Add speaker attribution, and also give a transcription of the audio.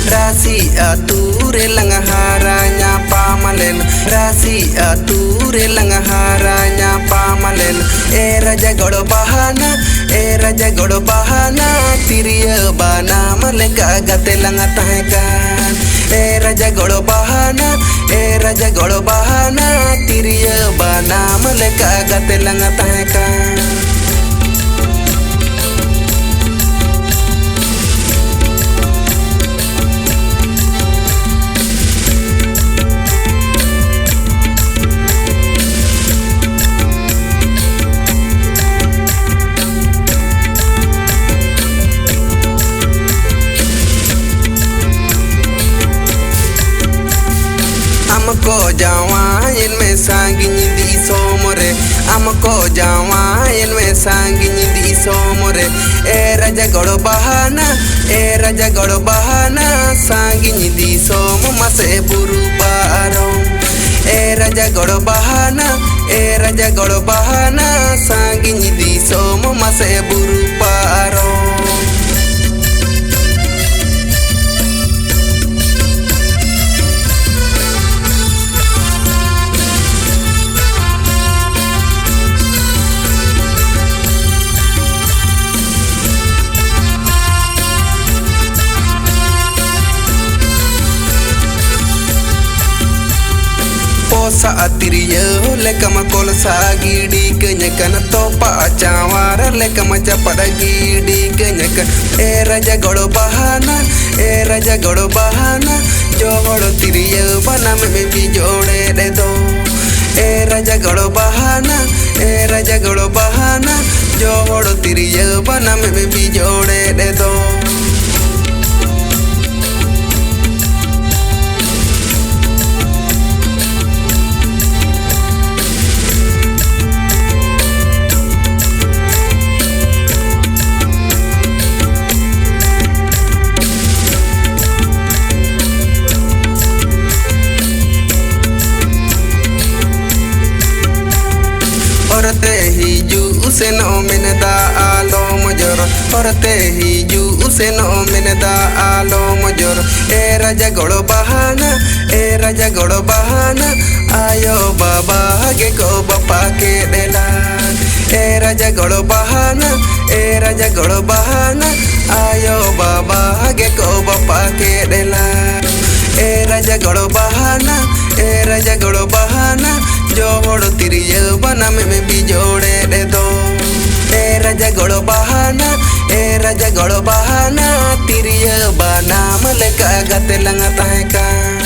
Speaker 1: Rasi ature langharanya pamalen, rasi ature langharanya pamalen. Raja godo bahana, raja godo bahana, tiriya bana maleka gate langatahkan. Raja godo bahana, raja godo bahana, tiriya bana maleka gate langatahkan. Amko jawain me sanggini di somore, amko jawain me sanggini di somore. Raja godo bahana, raja godo bahana, sanggini di somo mase buru baro. Raja godo bahana, raja godo bahana, sanggini di somo mase buru baro. Saat tiriya lekama kol sagidi kenyakan topa acawara lekama capada gidi kenyakan. Raja godo bahana, raja godo bahana, jogodo tiriya bana me bijode de do. Raja godo bahana, raja godo bahana, jogodo tiriya bana me bijode de do. Orte hiju useno meneda alo major, orte hiju useno meneda alo major. Raja godo bahana, raja godo bahana, ayo baba ge ko bapa ke delan. Raja godo bahana, raja godo bahana, ayo baba ge ko bapa ke delan. Raja godo bahana, raja godo bahana, jogodo tiriya bana me bijode de do. Raja godo bahana, raja godo bahana, tiriya bana maleka gate langatahkan.